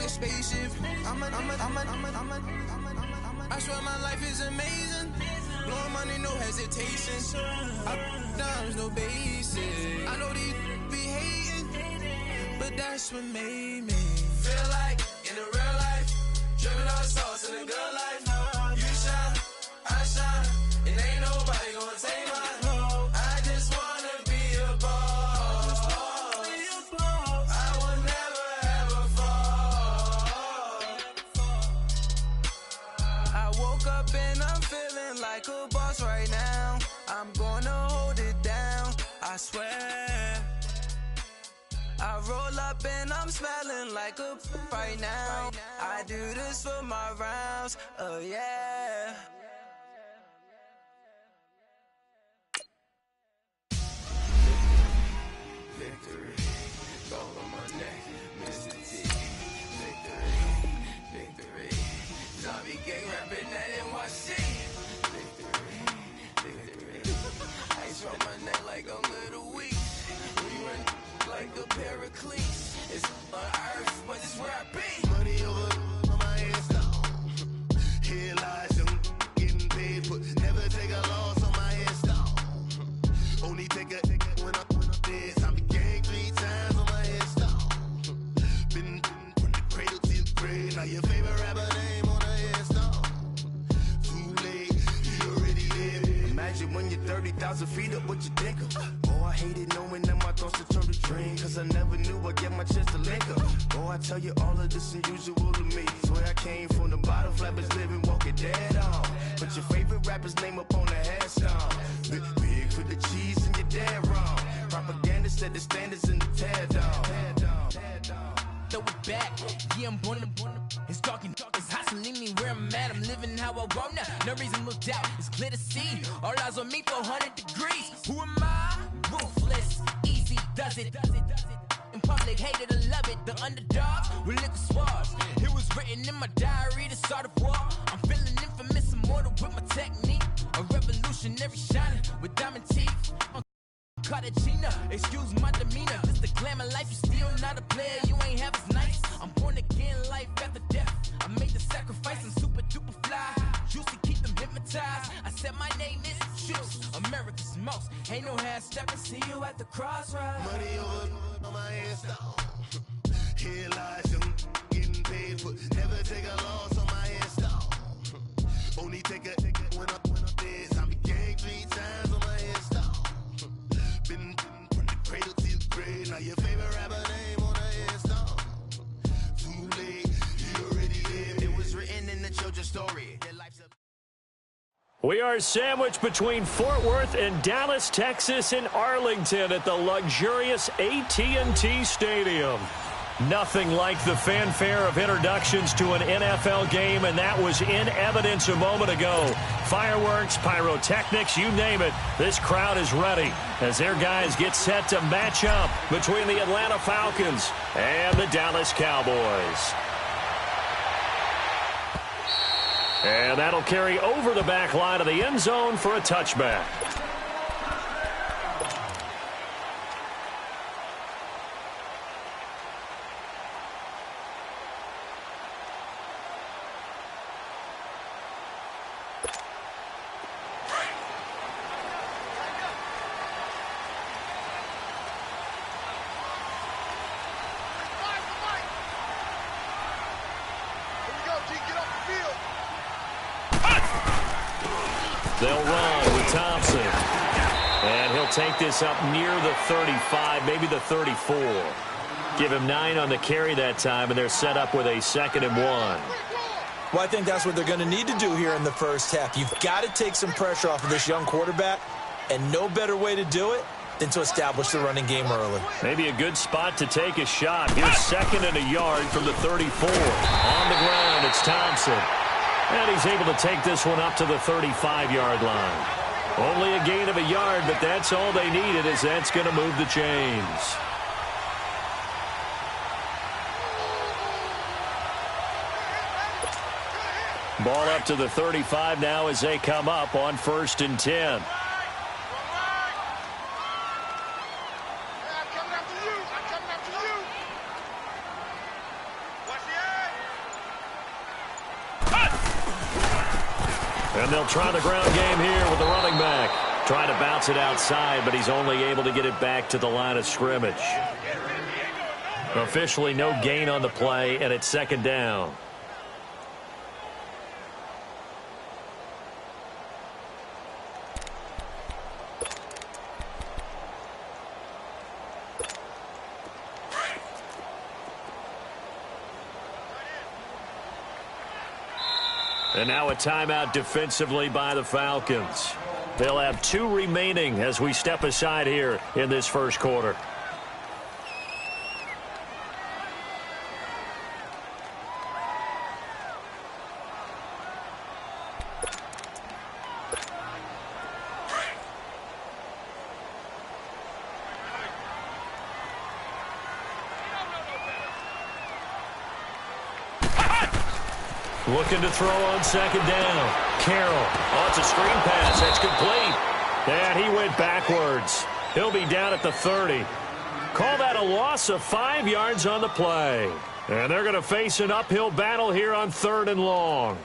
like spaceship. I swear my life is amazing. Blowing money, no hesitation. Dimes, no basic. I know these be hating, but that's what made me feel like in the real life. Dripping all the sauce in the good life. You shine, I shine, and ain't nobody gonna take mine. I just wanna be a boss. I will never ever fall. I woke up and I'm feeling like a boss right now. I'm gonna hold it down, I swear. I roll up and I'm smelling like a right now. I do this for my rounds, oh yeah. Victory, gold on my neck, Mr. T. Victory, zombie gang rapping that NYC. Victory, ice on my neck like I'm little weak. We run like a paraclete. It's on earth, but it's where I be. Money over on my headstone. Here lies young getting paid, but never take a loss on my headstone. Only take a when I'm dead. I be gang 3 times on my headstone. Been from the cradle to the grave. Now your favorite rapper name on the headstone. Too late, you already there. Imagine when you're 30,000 feet up, what you think of? Oh, I hated knowing that my thoughts would turn to dream, cause I never knew I'd get my chance to link up. Oh, I tell you all of this unusual to me. Swear I came from the bottom, flappers living, walking dead on. Put your favorite rapper's name up on the headstone. Big for the cheese and you're dead wrong. Propaganda set the standards in the tear down. Throw it back, yeah, I'm born to it's dark, it's hot, so leave me where I'm at. I'm living how I want now, no reason to doubt. It's clear to see, all eyes on me, 400 degrees. Who am I? Ruthless, easy does it. In public, hated or love it. The underdogs with liquor swabs. It was written in my diary to start a war. I'm feeling infamous, immortal with my technique. A revolutionary shining with diamond teeth. Cartagena, excuse my demeanor. This the glamour life, you still not a player, you ain't half as nice. I'm born again, life after death. I made the sacrifice and super duper fly. Juicy, keep them hypnotized. I said my name is Juice, America's most. Ain't no half stepping, see you at the crossroads. Money over on my headstone. Here lies young getting paid, but never take a loss on my headstone. Only take a when I'm dead. I be gang 3 times on my headstone. Been from the cradle to the grave. Now your favorite rapper name on the headstone. Too late, you already there. It was written in the children's story. Their life's a We are sandwiched between Fort Worth and Dallas, Texas, and Arlington at the luxurious AT&T Stadium. Nothing like the fanfare of introductions to an NFL game, and that was in evidence a moment ago. Fireworks, pyrotechnics, you name it. This crowd is ready as their guys get set to match up between the Atlanta Falcons and the Dallas Cowboys. And that'll carry over the back line of the end zone for a touchback. They'll run with Thompson. And he'll take this up near the 35, maybe the 34. Give him 9 on the carry that time, and they're set up with a 2nd and 1. Well, I think that's what they're going to need to do here in the first half. You've got to take some pressure off of this young quarterback, and no better way to do it than to establish the running game early. Maybe a good spot to take a shot. Here's 2nd and a yard from the 34. On the ground, it's Thompson. And he's able to take this one up to the 35-yard line. Only a gain of a yard, but that's all they needed, as that's going to move the chains. Ball up to the 35 now as they come up on 1st and 10. I'm coming after you. Watch the eye. And they'll try the ground game here with the running back. Trying to bounce it outside, but he's only able to get it back to the line of scrimmage. Officially no gain on the play, and it's second down. And now a timeout defensively by the Falcons. They'll have 2 remaining as we step aside here in this first quarter. Looking to throw on second down. Carroll. Oh, it's a screen pass. That's complete. And he went backwards. He'll be down at the 30. Call that a loss of 5 yards on the play. And they're going to face an uphill battle here on 3rd and long.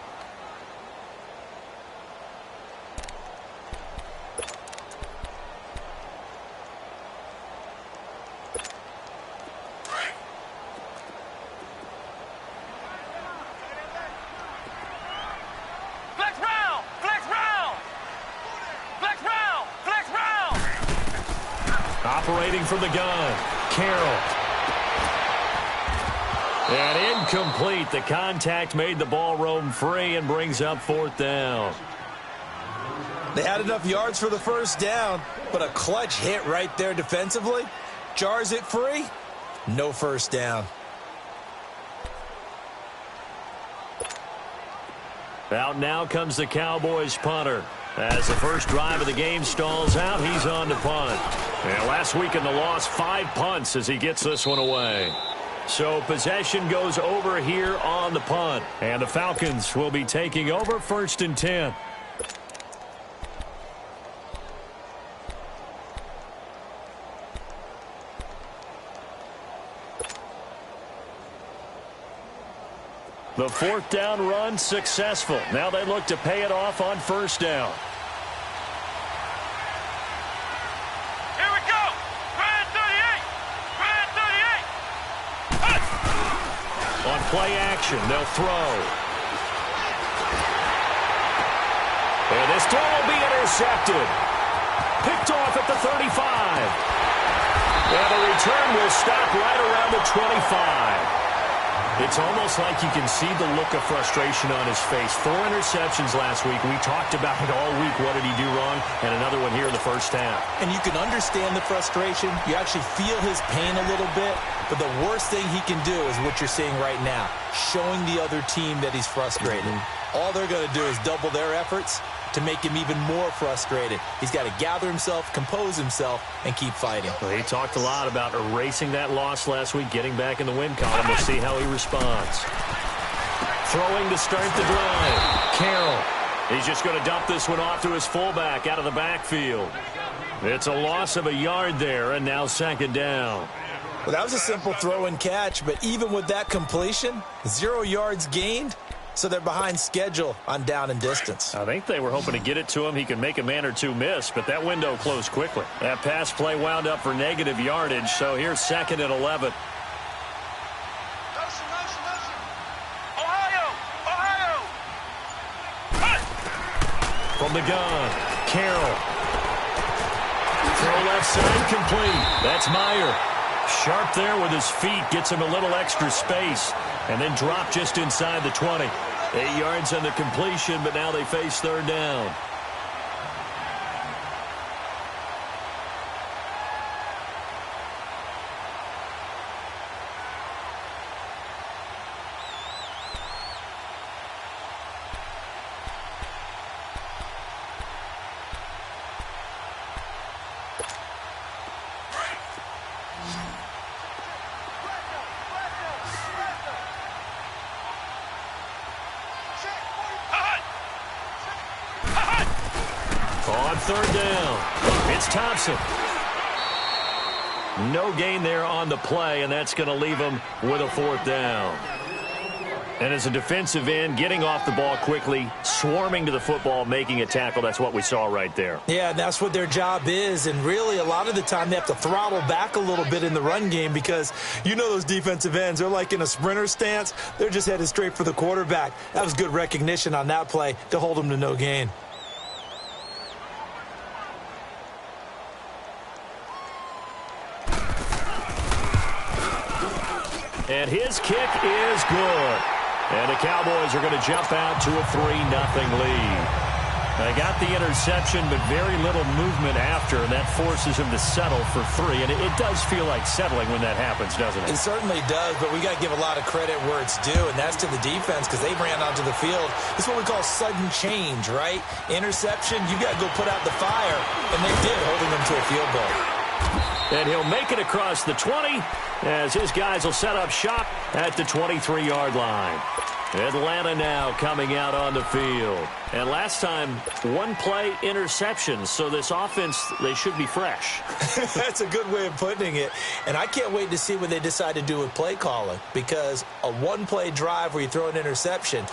Operating from the gun, Carroll. And incomplete. The contact made the ball roam free and brings up 4th down. They had enough yards for the first down, but a clutch hit right there defensively. Jars it free. No first down. Out now comes the Cowboys punter. As the first drive of the game stalls out, he's on to punt. And last week in the loss, 5 punts as he gets this one away. So possession goes over here on the punt. And the Falcons will be taking over 1st and 10. The 4th down run successful. Now they look to pay it off on 1st down. Here we go. Grand 38. Grand 38. On play action, they'll throw. And this throw will be intercepted. Picked off at the 35. And the return will stop right around the 25. It's almost like you can see the look of frustration on his face. 4 interceptions last week. We talked about it all week. What did he do wrong? And another one here in the first half. And you can understand the frustration. You actually feel his pain a little bit. But the worst thing he can do is what you're seeing right now, showing the other team that he's frustrated. All they're going to do is double their efforts to make him even more frustrated. He's got to gather himself, compose himself, and keep fighting. Well, he talked a lot about erasing that loss last week, getting back in the win column. We'll see how he responds. Throwing to start the drive. Carroll. He's just going to dump this one off to his fullback out of the backfield. It's a loss of a yard there, and now 2nd down. Well, that was a simple throw and catch, but even with that completion, 0 yards gained. So they're behind schedule on down and distance. I think they were hoping to get it to him. He could make a man or two miss, but that window closed quickly. That pass play wound up for negative yardage, so here's 2nd and 11. Ohio! Ohio! From the gun, Carroll. Throw left side complete. That's Meyer. Sharp there with his feet, gets him a little extra space, and then drop just inside the 20. 8 yards on the completion, but now they face 3rd down. On 3rd down, it's Thompson. No gain there on the play, and that's going to leave him with a 4th down. And as a defensive end, getting off the ball quickly, swarming to the football, making a tackle, that's what we saw right there. Yeah, that's what their job is. And really, a lot of the time, they have to throttle back a little bit in the run game because you know those defensive ends, they're like in a sprinter stance. They're just headed straight for the quarterback. That was good recognition on that play to hold them to no gain. And his kick is good. And the Cowboys are going to jump out to a 3-0 lead. They got the interception, but very little movement after, and that forces him to settle for 3. And it does feel like settling when that happens, doesn't it? It certainly does, but we got to give a lot of credit where it's due, and that's to the defense because they ran onto the field. This is what we call sudden change, right? Interception, you got to go put out the fire, and they did, holding them to a field goal. And he'll make it across the 20 as his guys will set up shop at the 23-yard line. Atlanta now coming out on the field. And last time, one-play interception. So this offense, they should be fresh. That's a good way of putting it. And I can't wait to see what they decide to do with play calling because a one-play drive where you throw an interception,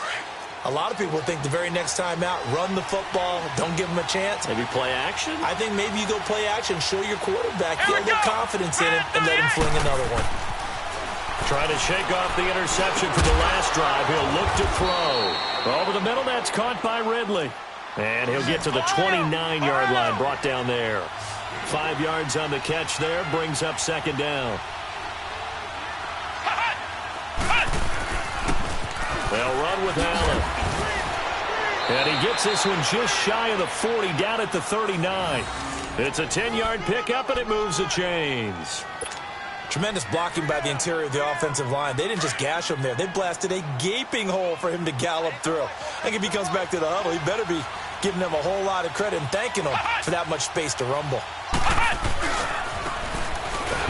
a lot of people think the very next time out, run the football, don't give them a chance. Maybe play action? I think maybe you go play action, show your quarterback, get a little confidence in him, and let him fling another one. Trying to shake off the interception from the last drive. He'll look to throw. Over the middle, that's caught by Ridley. And he'll get to the 29-yard line, brought down there. 5 yards on the catch there, brings up second down. They'll run with Allen. And he gets this one just shy of the 40, down at the 39. It's a 10-yard pickup, and it moves the chains. Tremendous blocking by the interior of the offensive line. They didn't just gash him there. They blasted a gaping hole for him to gallop through. I think if he comes back to the huddle, he better be giving them a whole lot of credit and thanking them for that much space to rumble.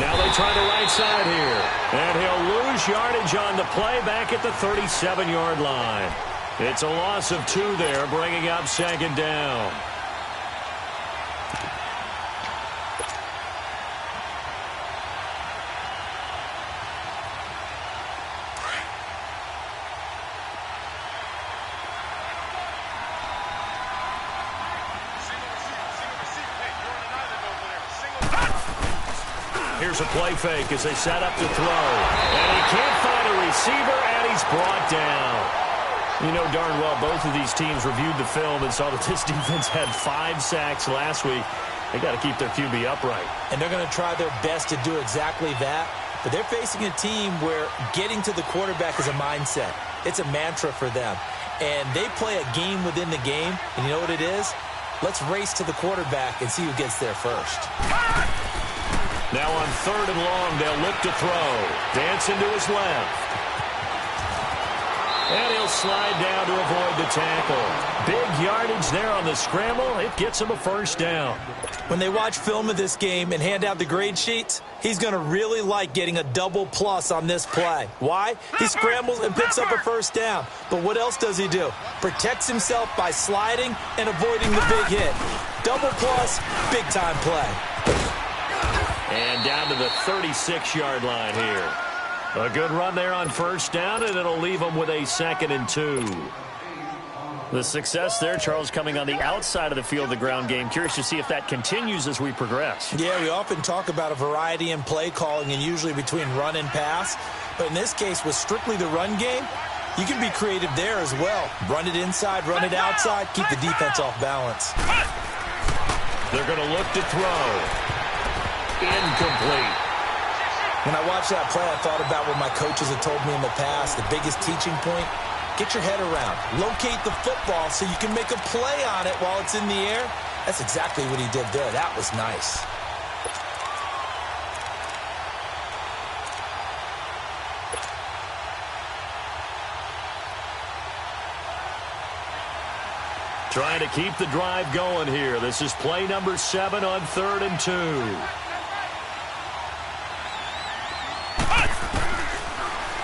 Now they try the right side here. And he'll lose yardage on the play back at the 37-yard line. It's a loss of 2 there, bringing up second down. Here's a play fake as they set up to throw. And he can't find a receiver, and he's brought down. You know darn well both of these teams reviewed the film and saw that this defense had 5 sacks last week. They got to keep their QB upright. And they're going to try their best to do exactly that. But they're facing a team where getting to the quarterback is a mindset. It's a mantra for them. And they play a game within the game. And you know what it is? Let's race to the quarterback and see who gets there first. Now on 3rd and long, they'll look to throw. Dancing to his left. And he'll slide down to avoid the tackle. Big yardage there on the scramble. It gets him a first down. When they watch film of this game and hand out the grade sheets, he's going to really like getting a double plus on this play. Why? He scrambles and picks up a first down. But what else does he do? Protects himself by sliding and avoiding the big hit. Double plus, big-time play. And down to the 36-yard line here. A good run there on first down, and it'll leave them with a 2nd and 2. The success there, Charles, coming on the outside of the field, the ground game. Curious to see if that continues as we progress. Yeah, we often talk about a variety in play calling and usually between run and pass. But in this case, with strictly the run game, you can be creative there as well. Run it inside, run it outside, keep the defense off balance. They're going to look to throw. Incomplete. When I watched that play, I thought about what my coaches had told me in the past. The biggest teaching point, get your head around. Locate the football so you can make a play on it while it's in the air. That's exactly what he did there. That was nice. Trying to keep the drive going here. This is play number 7 on 3rd and 2.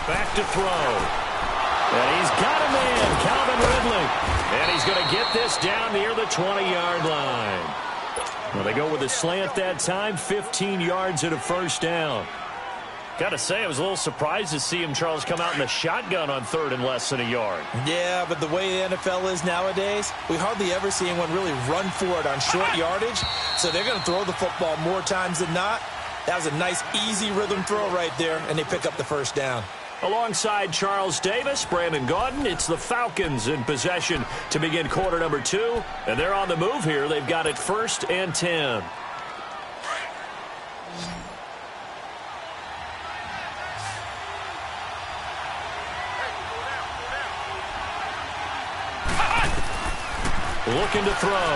Back to throw. And he's got a man, Calvin Ridley. And he's going to get this down near the 20-yard line. Well, they go with a slant that time, 15 yards and a first down. Gotta say, I was a little surprised to see him, Charles, come out in the shotgun on 3rd and less than a yard. Yeah, but the way the NFL is nowadays, we hardly ever see anyone really run for it on short yardage. So they're going to throw the football more times than not. That was a nice, easy rhythm throw right there, and they pick up the first down. Alongside Charles Davis, Brandon Gaudin, it's the Falcons in possession to begin quarter number 2. And they're on the move here. They've got it 1st and 10. Looking to throw.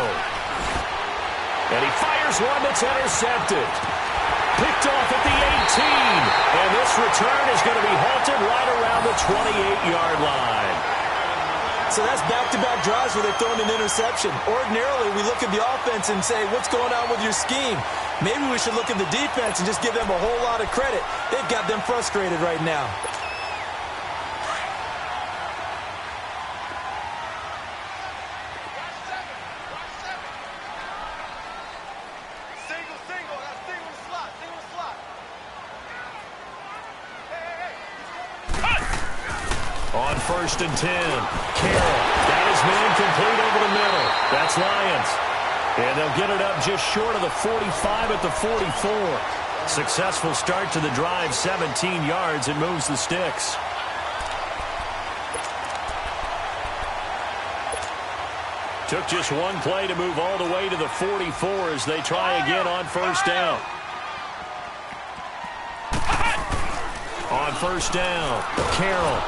And he fires one that's intercepted. Picked off at the 18. And this return is going to be halted right around the 28-yard line. So that's back-to-back drives where they've thrown an interception. Ordinarily, we look at the offense and say, what's going on with your scheme? Maybe we should look at the defense and just give them a whole lot of credit. They've got them frustrated right now. On 1st and 10, Carroll got his man complete over the middle. That's Lions. And they'll get it up just short of the 45 at the 44. Successful start to the drive, 17 yards, and moves the sticks. Took just one play to move all the way to the 44 as they try again on 1st down. On 1st down, Carroll.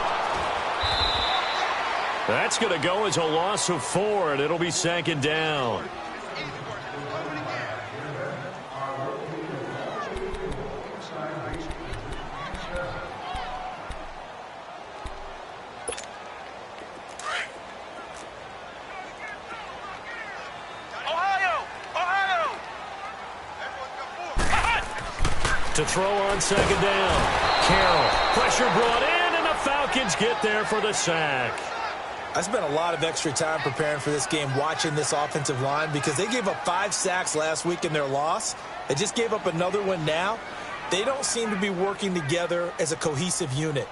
That's going to go as a loss of 4, and it'll be 2nd down. To throw on 2nd down. Carroll. Pressure brought in, and the Falcons get there for the sack. I spent a lot of extra time preparing for this game watching this offensive line because they gave up 5 sacks last week in their loss. They just gave up another one now. They don't seem to be working together as a cohesive unit.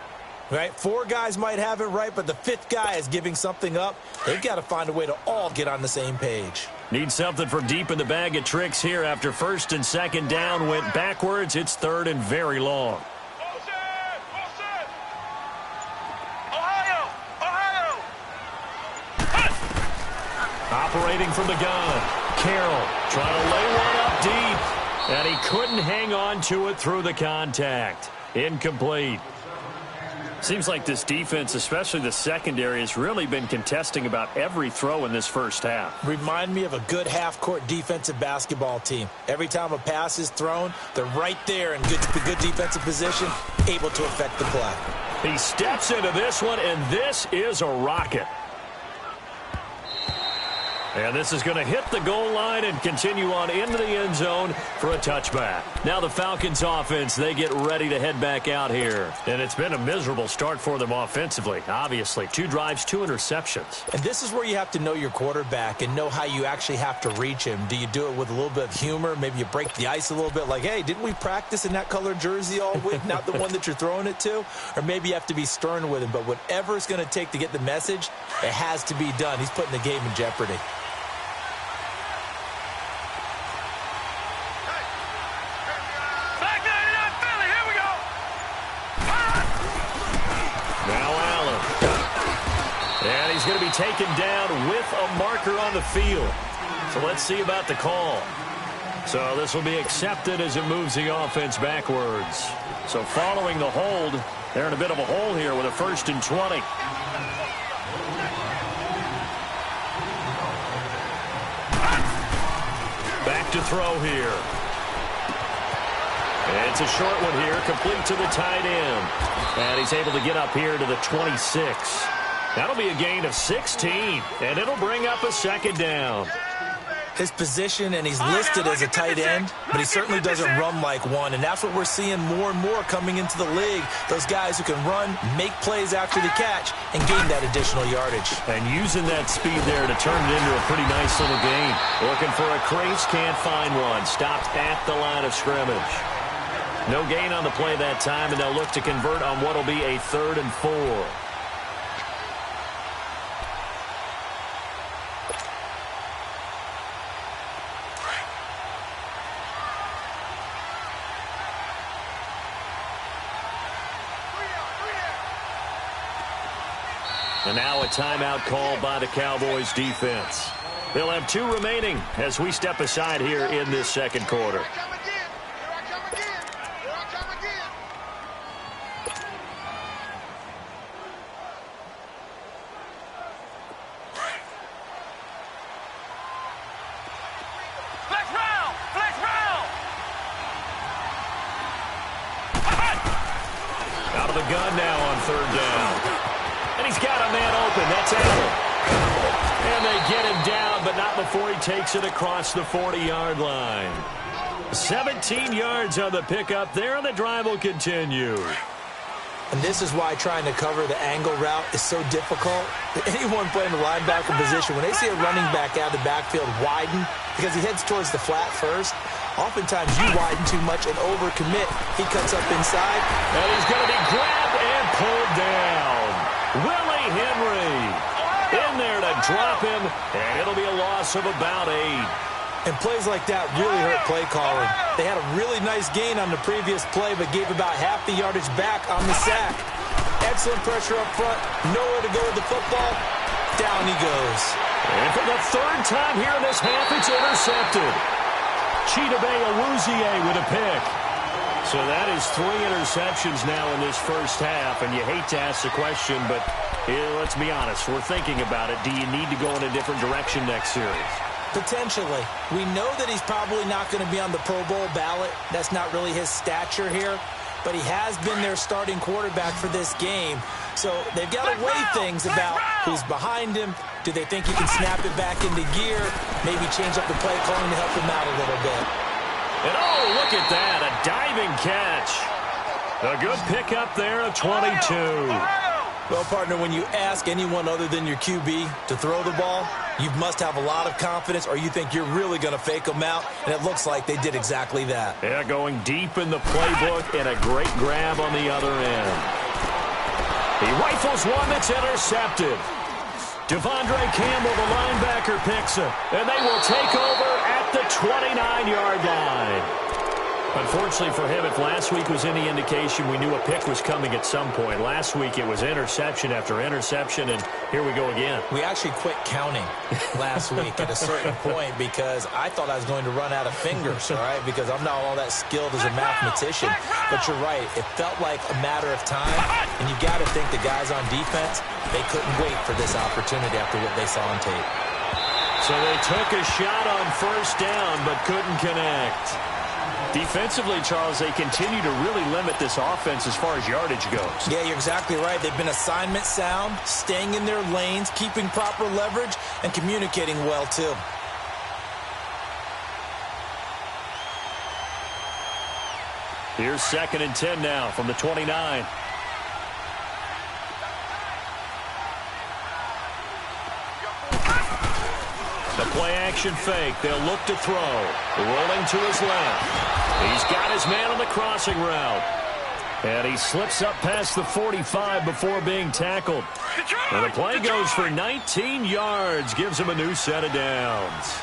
Right? 4 guys might have it right, but the 5th guy is giving something up. They've got to find a way to all get on the same page. Need something from deep in the bag of tricks here after 1st and 2nd down went backwards. It's 3rd and very long. Operating from the gun. Carroll trying to lay one up deep. And he couldn't hang on to it through the contact. Incomplete. Seems like this defense, especially the secondary, has really been contesting about every throw in this first half. Remind me of a good half-court defensive basketball team. Every time a pass is thrown, they're right there in good defensive position, able to affect the play. He steps into this one, and this is a rocket. And this is going to hit the goal line and continue on into the end zone for a touchback. Now the Falcons offense, they get ready to head back out here. And it's been a miserable start for them offensively, obviously. 2 drives, 2 interceptions. And this is where you have to know your quarterback and know how you actually have to reach him. Do you do it with a little bit of humor? Maybe you break the ice a little bit like, hey, didn't we practice in that colored jersey all week, not the one that you're throwing it to? Or maybe you have to be stern with him. But whatever it's going to take to get the message, it has to be done. He's putting the game in jeopardy. He's going to be taken down with a marker on the field. So let's see about the call. So this will be accepted as it moves the offense backwards. So following the hold, they're in a bit of a hole here with a 1st and 20. Back to throw here. It's a short one here, complete to the tight end. And he's able to get up here to the 26. That'll be a gain of 16, and it'll bring up a 2nd down. His position, and he's listed as a tight end, but he certainly doesn't run like one, and that's what we're seeing more and more coming into the league. Those guys who can run, make plays after the catch, and gain that additional yardage. And using that speed there to turn it into a pretty nice little gain. Looking for a crease, can't find one. Stopped at the line of scrimmage. No gain on the play that time, and they'll look to convert on what will be a 3rd and 4. And now a timeout called by the Cowboys defense. They'll have 2 remaining as we step aside here in this second quarter. Out of the gun now on 3rd down. And he's got a man open. That's Allen. And they get him down, but not before he takes it across the 40-yard line. 17 yards on the pickup there, and the drive will continue. And this is why trying to cover the angle route is so difficult. Anyone playing the linebacker position, when they see a running back out of the backfield widen, because he heads towards the flat first, oftentimes you widen too much and overcommit. He cuts up inside. And he's going to be grabbed and pulled down. Willie Henry in there to drop him, and it'll be a loss of about 8. And plays like that really hurt play calling. They had a really nice gain on the previous play, but gave about half the yardage back on the sack. Excellent pressure up front. Nowhere to go with the football. Down he goes. And for the 3rd time here in this half, it's intercepted. Chidobe Awuzie with a pick. So that is 3 interceptions now in this first half, and you hate to ask the question, but let's be honest, we're thinking about it. Do you need to go in a different direction next series? Potentially. We know that he's probably not going to be on the Pro Bowl ballot. That's not really his stature here, but he has been their starting quarterback for this game. So they've got to weigh things about who's behind him. Do they think he can snap it back into gear? Maybe change up the play calling to help him out a little bit. And oh, look at that, a diving catch. A good pickup there, a 22. Well, partner, when you ask anyone other than your QB to throw the ball, you must have a lot of confidence, or you think you're really going to fake them out, and it looks like they did exactly that. Yeah, going deep in the playbook, and a great grab on the other end. He rifles one that's intercepted. Devondre Campbell, the linebacker, picks it, and they will take over at the 29-yard line. Unfortunately for him, if last week was any indication, we knew a pick was coming at some point. Last week it was interception after interception, and here we go again. We actually quit counting last week at a certain point because I thought I was going to run out of fingers, all right, because I'm not all that skilled as a mathematician. But you're right. It felt like a matter of time, and you got to think the guys on defense, they couldn't wait for this opportunity after what they saw on tape. So they took a shot on 1st down but couldn't connect. Defensively, Charles, they continue to really limit this offense as far as yardage goes. Yeah, you're exactly right. They've been assignment sound, staying in their lanes, keeping proper leverage, and communicating well, too. Here's 2nd and 10 now from the 29. The play-action fake. They'll look to throw. Rolling to his left. He's got his man on the crossing route. And he slips up past the 45 before being tackled. And the play goes for 19 yards. Gives him a new set of downs.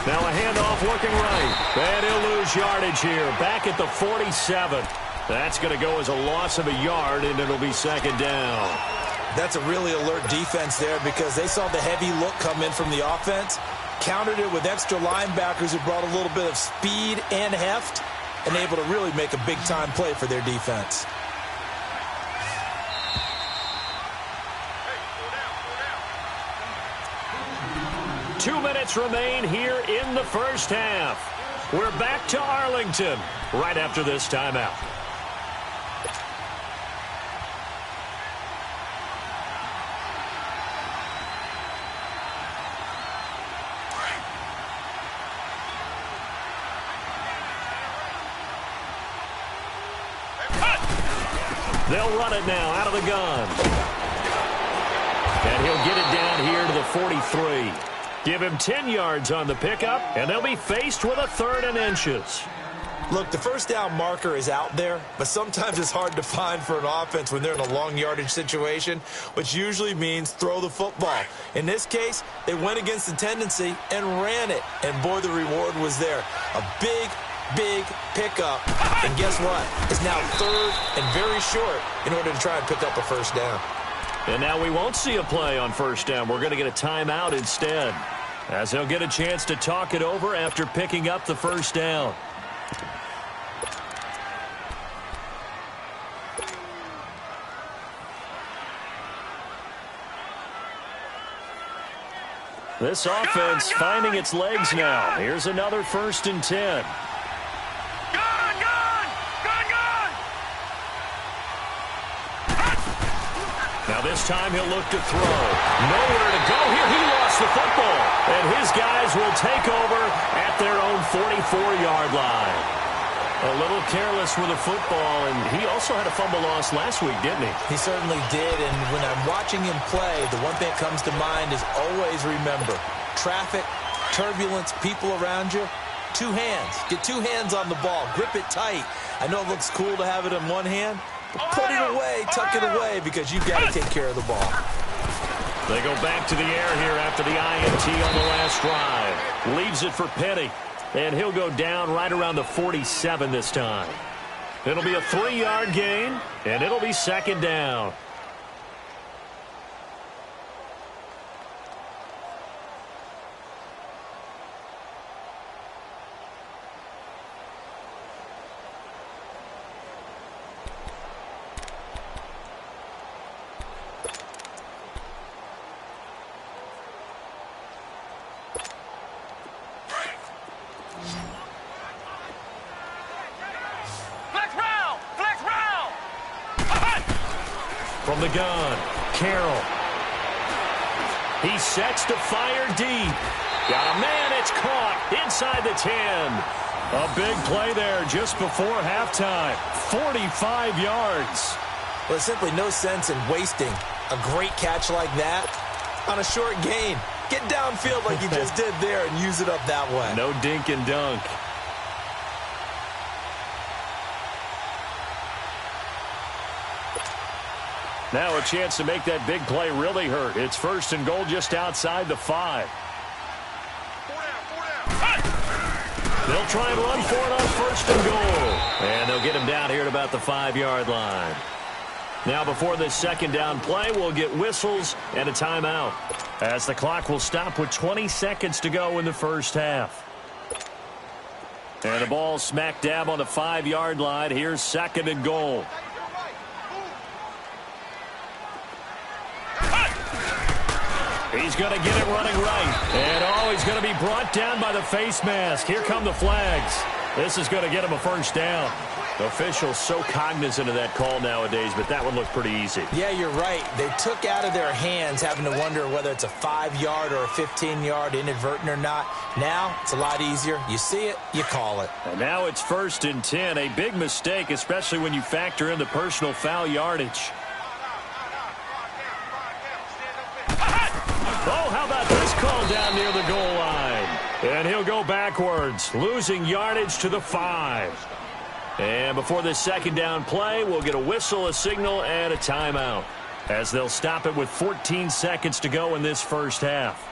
Now a handoff looking right. And he'll lose yardage here. Back at the 47. That's going to go as a loss of a yard, and it'll be 2nd down. That's a really alert defense there because they saw the heavy look come in from the offense, countered it with extra linebackers who brought a little bit of speed and heft, and able to really make a big-time play for their defense. Hey, 2 minutes remain here in the first half. We're back to Arlington right after this timeout. They'll run it now out of the gun. And he'll get it down here to the 43. Give him 10 yards on the pickup, and they'll be faced with a 3rd and inches. Look, the first down marker is out there, but sometimes it's hard to find for an offense when they're in a long yardage situation, which usually means throw the football. In this case, they went against the tendency and ran it, and boy, the reward was there. A big pickup, and guess what? It's now 3rd and very short in order to try and pick up a first down. And now we won't see a play on first down. We're going to get a timeout instead, as they'll get a chance to talk it over after picking up the first down. This offense finding its legs now. Here's another 1st and 10. Now this time he'll look to throw. Nowhere to go here. He lost the football. And his guys will take over at their own 44-yard line. A little careless with the football, and he also had a fumble loss last week, didn't he? He certainly did, and when I'm watching him play, the one thing that comes to mind is always remember, traffic, turbulence, people around you, 2 hands. Get 2 hands on the ball. Grip it tight. I know it looks cool to have it in one hand, but put it away, tuck it away, because you've got to take care of the ball. They go back to the air here after the INT on the last drive. Leaves it for Petty. And he'll go down right around the 47 this time. It'll be a 3-yard gain, and it'll be 2nd down. From the gun, Carroll. He sets to fire deep. Got a man, it's caught inside the 10. A big play there just before halftime. 45 yards. Well, there's simply no sense in wasting a great catch like that on a short gain. Get downfield like you just did there and use it up that way. No dink and dunk. Now a chance to make that big play really hurt. It's 1st and goal just outside the 5. They'll try and run for it on 1st and goal. And they'll get him down here at about the 5-yard line. Now before this 2nd down play, we'll get whistles and a timeout, as the clock will stop with 20 seconds to go in the first half. And the ball smack dab on the 5-yard line. Here's 2nd and goal. He's going to get it running right. And, he's going to be brought down by the face mask. Here come the flags. This is going to get him a first down. Officials so cognizant of that call nowadays, but that one looked pretty easy. Yeah, you're right. They took out of their hands having to wonder whether it's a 5-yard or a 15-yard, inadvertent or not. Now, it's a lot easier. You see it, you call it. And now it's 1st and 10. A big mistake, especially when you factor in the personal foul yardage. Oh, how about this call down near the goal line? And he'll go backwards, losing yardage to the 5. And before this 2nd down play, we'll get a whistle, a signal, and a timeout, as they'll stop it with 14 seconds to go in this first half.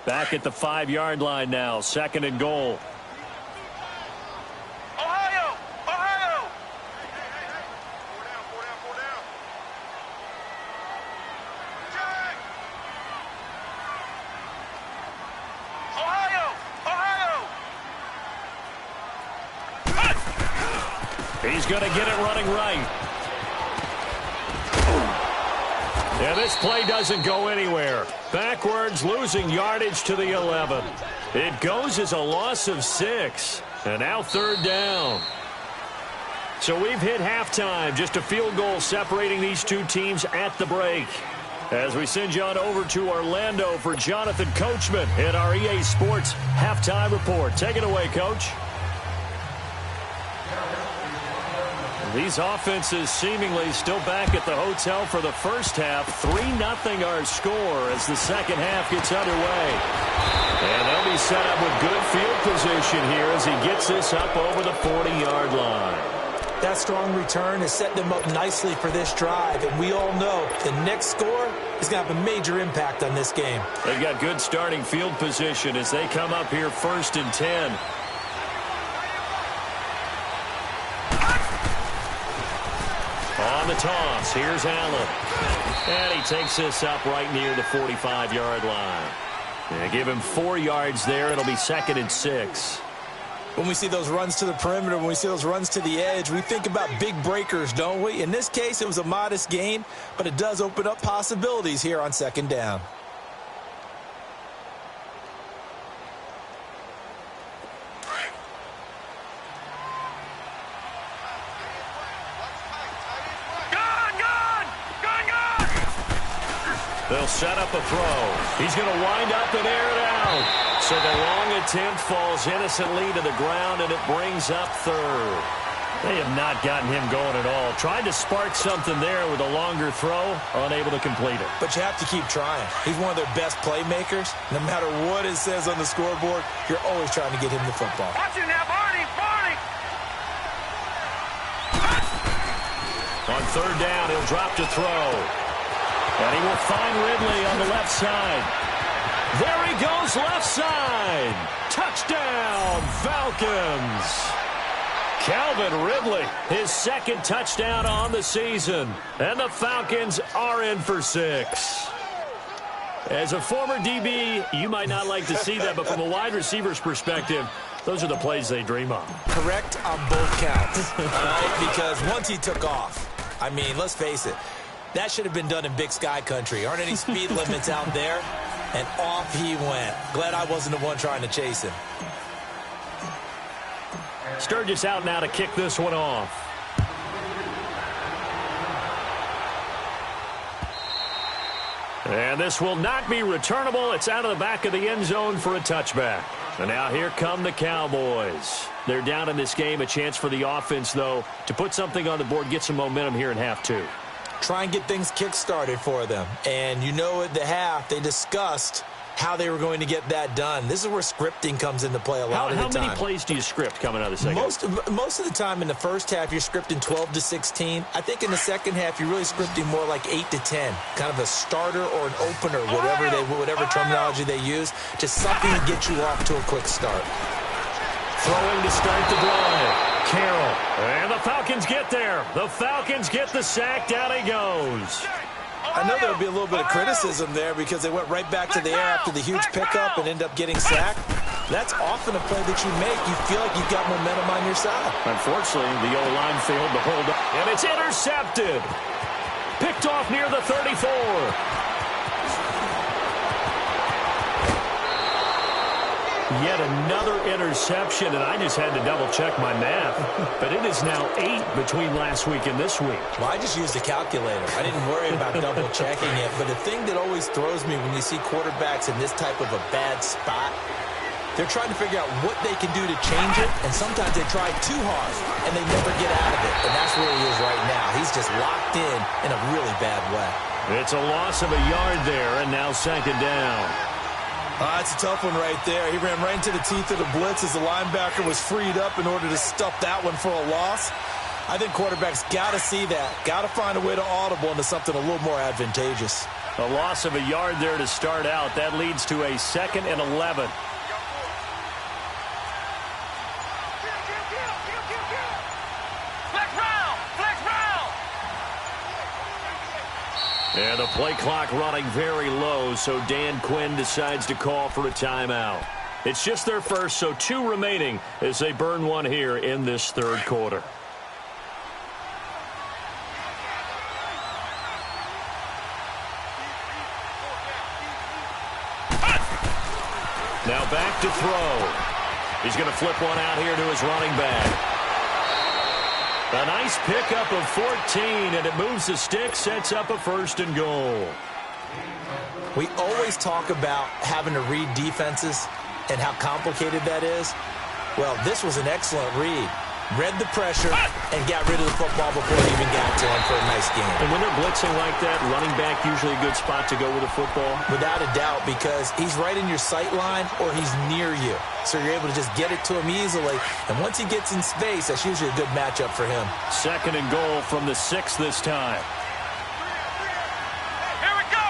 Back at the 5-yard line now, 2nd and goal. Ohio! Ohio! Ohio! Ohio! He's going to get it running right. Yeah, this play doesn't go anywhere. Backwards, losing yardage to the 11. It goes as a loss of 6. And now 3rd down. So we've hit halftime. Just a field goal separating these two teams at the break. As we send you on over to Orlando for Jonathan Coachman in our EA Sports Halftime Report. Take it away, Coach. These offenses seemingly still back at the hotel for the first half. 3-0 our score as the second half gets underway. And they'll be set up with good field position here as he gets this up over the 40-yard line. That strong return has set them up nicely for this drive, and we all know the next score is going to have a major impact on this game. They've got good starting field position as they come up here 1st and 10. On the toss, here's Allen. And he takes this up right near the 45-yard line. Yeah, give him 4 yards there. It'll be 2nd and 6. When we see those runs to the perimeter, when we see those runs to the edge, we think about big breakers, don't we? In this case, it was a modest gain, but it does open up possibilities here on 2nd down. They'll set up a throw. He's going to wind up and air it out. So the long attempt falls innocently to the ground, and it brings up 3rd. They have not gotten him going at all. Tried to spark something there with a longer throw, unable to complete it. But you have to keep trying. He's one of their best playmakers. No matter what it says on the scoreboard, you're always trying to get him the football. Watch it now, Barney! Barney! On 3rd down, he'll drop to throw. And he will find Ridley on the left side. There he goes, left side. Touchdown, Falcons. Calvin Ridley, his 2nd touchdown on the season. And the Falcons are in for 6. As a former DB, you might not like to see that, but from a wide receiver's perspective, those are the plays they dream of. Correct on both counts, all right? Because once he took off, I mean, let's face it, that should have been done in Big Sky country. Aren't any speed limits out there? And off he went. Glad I wasn't the one trying to chase him. Sturgis out now to kick this one off. And this will not be returnable. It's out of the back of the end zone for a touchback. And now here come the Cowboys. They're down in this game. A chance for the offense, though, to put something on the board, get some momentum here in half 2. Try and get things kick-started for them. And you know at the half, they discussed how they were going to get that done. This is where scripting comes into play a lot of the time. How many plays do you script coming out of the second half? Most of the time in the first half, you're scripting 12 to 16. I think in the second half, you're really scripting more like 8 to 10. Kind of a starter or an opener, whatever terminology they use. Just something to get you off to a quick start. Throwing to start the drive. Carroll. And the Falcons get there. The Falcons get the sack. Down he goes. I know there'll be a little bit of criticism there because they went right back to the air after the huge pickup and end up getting sacked. That's often a play that you make. You feel like you've got momentum on your side. Unfortunately, the O-line failed to hold up. And it's intercepted. Picked off near the 34. Yet another interception, and I just had to double-check my math. But it is now 8 between last week and this week. Well, I just used a calculator. I didn't worry about double-checking it. But the thing that always throws me when you see quarterbacks in this type of a bad spot, they're trying to figure out what they can do to change it, and sometimes they try too hard, and they never get out of it. And that's where he is right now. He's just locked in a really bad way. It's a loss of a yard there, and now 2nd down. It's a tough one right there. He ran right into the teeth of the blitz as the linebacker was freed up in order to stuff that one for a loss. I think quarterbacks got to see that. Got to find a way to audible into something a little more advantageous. A loss of a yard there to start out. That leads to a 2nd and 11. And the play clock running very low, so Dan Quinn decides to call for a timeout. It's just their first, so 2 remaining as they burn one here in this 3rd quarter. Now back to throw. He's going to flip one out here to his running back. A nice pickup of 14, and it moves the stick, sets up a 1st and goal. We always talk about having to read defenses and how complicated that is. Well, this was an excellent read. Read the pressure and got rid of the football before it even got to him for a nice game. And when they're blitzing like that, running back usually a good spot to go with the football? Without a doubt, because he's right in your sight line or he's near you. So you're able to just get it to him easily. And once he gets in space, that's usually a good matchup for him. 2nd and goal from the 6 this time. Here we go.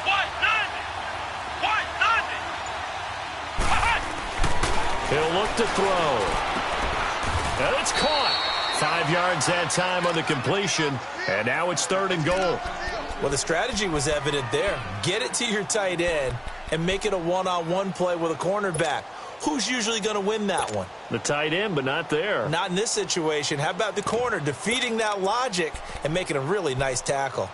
190. He'll look to throw. And it's caught. 5 yards that time on the completion. And now it's 3rd and goal. Well, the strategy was evident there. Get it to your tight end and make it a one-on-one play with a cornerback. Who's usually going to win that one? The tight end, but not there. Not in this situation. How about the corner defeating that logic and making a really nice tackle?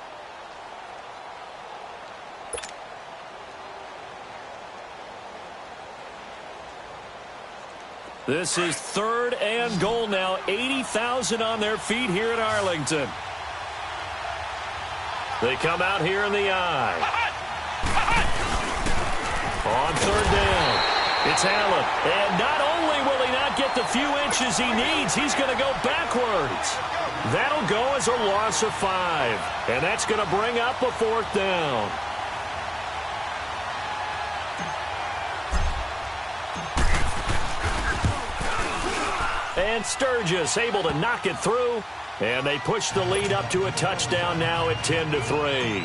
This is 3rd and goal now. 80,000 on their feet here in Arlington. They come out here in the eye. On 3rd down, it's Allen. And not only will he not get the few inches he needs, he's going to go backwards. That'll go as a loss of 5. And that's going to bring up a 4th down. And Sturgis able to knock it through. And they push the lead up to a touchdown now at 10-3.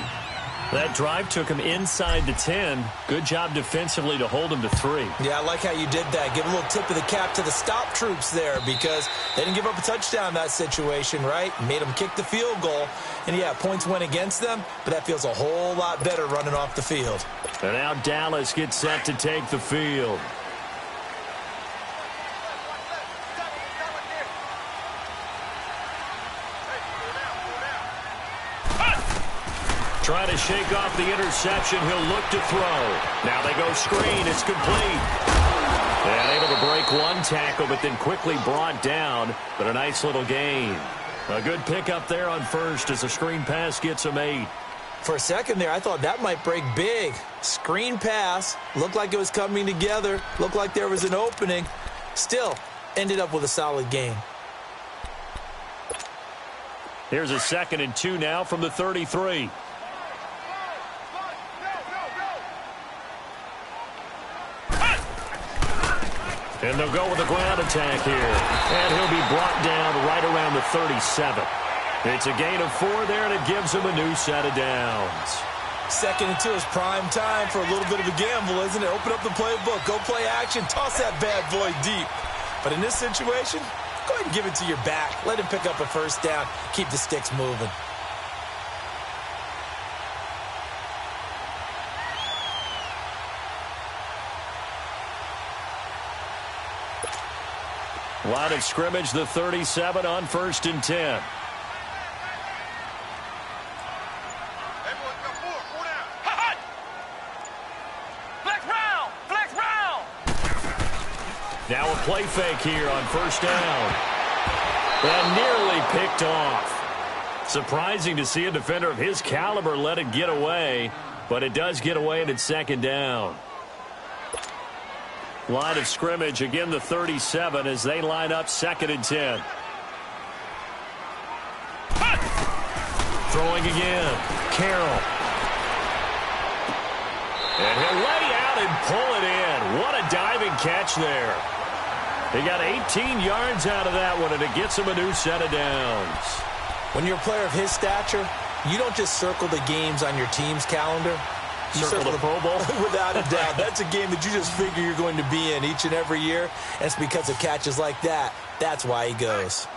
That drive took him inside the 10. Good job defensively to hold him to 3. Yeah, I like how you did that. Give a little tip of the cap to the stop troops there because they didn't give up a touchdown in that situation, right? Made them kick the field goal. And, yeah, points went against them, but that feels a whole lot better running off the field. And now Dallas gets set to take the field. Trying to shake off the interception. He'll look to throw. Now they go screen. It's complete. And able to break one tackle, but then quickly brought down. But a nice little gain. A good pickup there on first as a screen pass gets him 8. For a second there, I thought that might break big. Screen pass. Looked like it was coming together. Looked like there was an opening. Still, ended up with a solid gain. Here's a 2nd and 2 now from the 33. And they'll go with a ground attack here. And he'll be brought down right around the 37. It's a gain of 4 there, and it gives him a new set of downs. 2nd and 2 is prime time for a little bit of a gamble, isn't it? Open up the playbook, go play action, toss that bad boy deep. But in this situation, go ahead and give it to your back. Let him pick up a 1st down, keep the sticks moving. Line of scrimmage, the 37 on 1st and 10. Now a play fake here on 1st down. And nearly picked off. Surprising to see a defender of his caliber let it get away, but it does get away and it's 2nd down. Line of scrimmage, again the 37 as they line up 2nd and 10. Throwing again. Carroll. And he'll lay out and pull it in. What a diving catch there. He got 18 yards out of that one, and it gets him a new set of downs. When you're a player of his stature, you don't just circle the games on your team's calendar. You circle the Pro Bowl? Without a doubt. That's a game that you just figure you're going to be in each and every year. And it's because of catches like that. That's why he goes.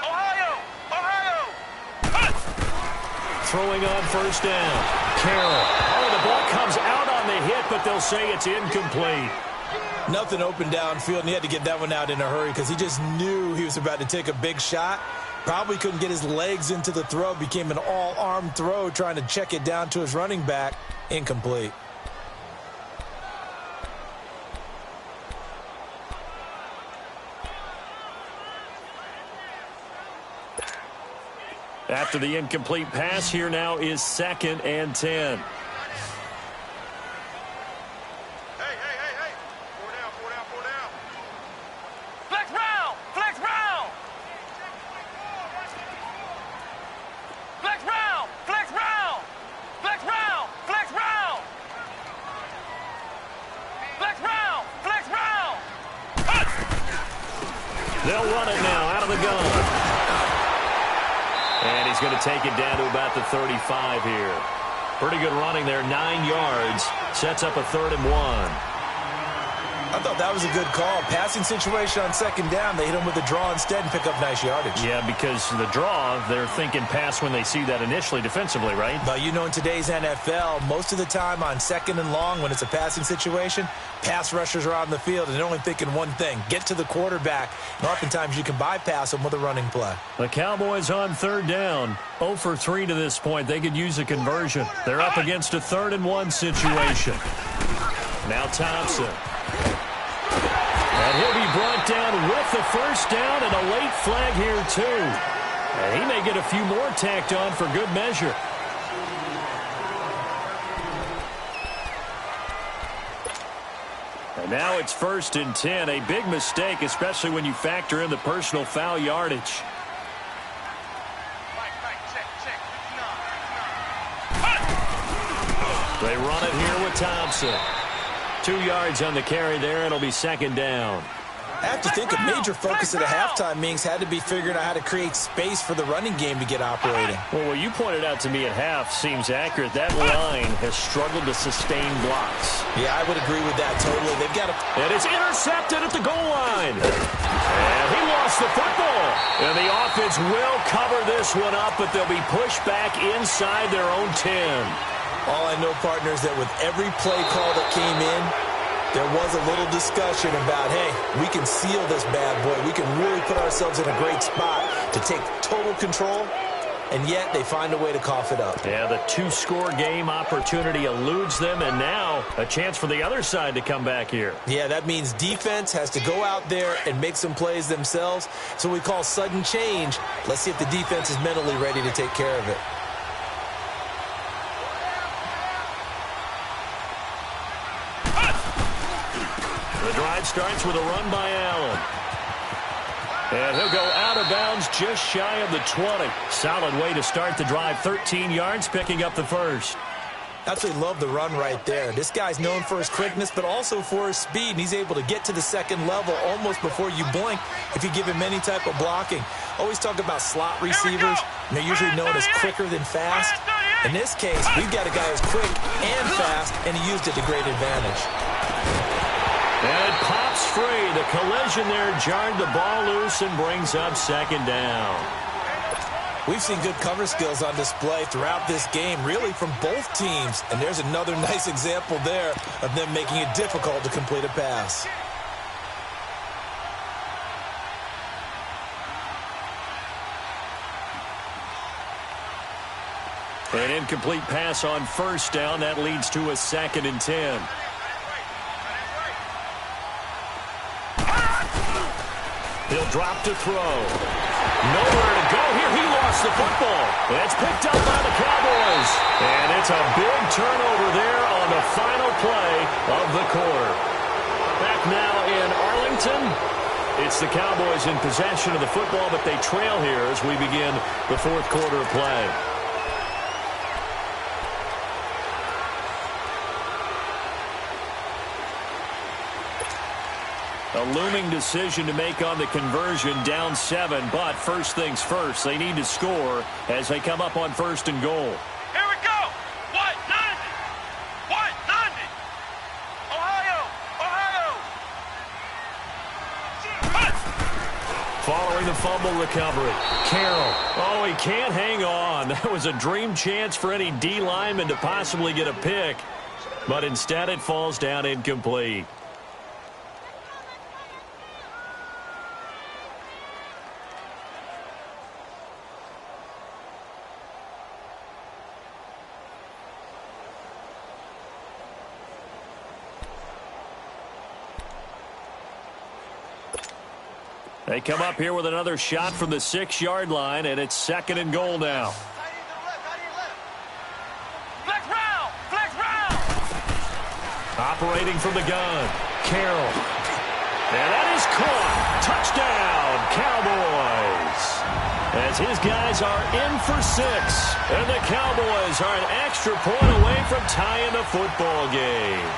Ohio! Throwing on 1st down. Carroll. Oh, the ball comes out on the hit, but they'll say it's incomplete. Nothing open downfield, and he had to get that one out in a hurry because he just knew he was about to take a big shot. Probably couldn't get his legs into the throw. Became an all-arm throw trying to check it down to his running back. Incomplete. After the incomplete pass, here now is 2nd and 10. Hey. 4 down. Flex round. Flex round. Flex round. Flex round. Flex round. Flex round. Flex round. Flex round. They'll run it now out of the gun. And he's going to take it down to about the 35 here. Pretty good running there, 9 yards. Sets up a 3rd and 1. I thought that was a good call. Passing situation on 2nd down. They hit him with a draw instead and pick up nice yardage. Yeah, because the draw, they're thinking pass when they see that initially defensively, right? But you know, in today's NFL, most of the time on 2nd and long, when it's a passing situation, pass rushers are on the field, and they're only thinking one thing: get to the quarterback. And oftentimes you can bypass them with a running play. The Cowboys on 3rd down. 0 for 3 to this point. They could use a conversion. They're up against a 3rd and 1 situation. Now Thompson. And he'll be brought down with the 1st down and a late flag here, too. And he may get a few more tacked on for good measure. And now it's 1st and 10. A big mistake, especially when you factor in the personal foul yardage. They run it here with Thompson. 2 yards on the carry there. It'll be 2nd down. I have to think a major focus of the halftime meetings had to be figuring out how to create space for the running game to get operating. Well, what you pointed out to me at half seems accurate. That line has struggled to sustain blocks. Yeah, I would agree with that totally. They've got to... And it's intercepted at the goal line. And he lost the football. And the offense will cover this one up, but they'll be pushed back inside their own 10. All I know, partners, that with every play call that came in, there was a little discussion about, hey, we can seal this bad boy. We can really put ourselves in a great spot to take total control, and yet they find a way to cough it up. Yeah, the 2-score game opportunity eludes them, and now a chance for the other side to come back here. Yeah, that means defense has to go out there and make some plays themselves. So we call sudden change. Let's see if the defense is mentally ready to take care of it. The drive starts with a run by Allen. And he'll go out of bounds just shy of the 20. Solid way to start the drive. 13 yards, picking up the 1st. Absolutely love the run right there. This guy's known for his quickness, but also for his speed, and he's able to get to the 2nd level almost before you blink if you give him any type of blocking. Always talk about slot receivers. They're usually known as quicker than fast. In this case, we've got a guy who's quick and fast, and he used it to great advantage. And it pops free. The collision there jarred the ball loose and brings up 2nd down. We've seen good cover skills on display throughout this game, really from both teams. And there's another nice example there of them making it difficult to complete a pass. An incomplete pass on 1st down. That leads to a 2nd and 10. He'll drop to throw. Nowhere to go here. He lost the football. It's picked up by the Cowboys. And it's a big turnover there on the final play of the quarter. Back now in Arlington. It's the Cowboys in possession of the football, but they trail here as we begin the 4th quarter of play. A looming decision to make on the conversion, down 7, but first things first, they need to score as they come up on 1st and goal. Here we go. 190. 190. Ohio. Following the fumble recovery, Carroll. Oh, he can't hang on. That was a dream chance for any D lineman to possibly get a pick, but instead it falls down incomplete. They come up here with another shot from the 6-yard line, and it's 2nd and goal now. Flex round! Flex round! Operating from the gun, Carroll. And that is caught. Touchdown, Cowboys. As his guys are in for 6. And the Cowboys are an extra point away from tying the football game.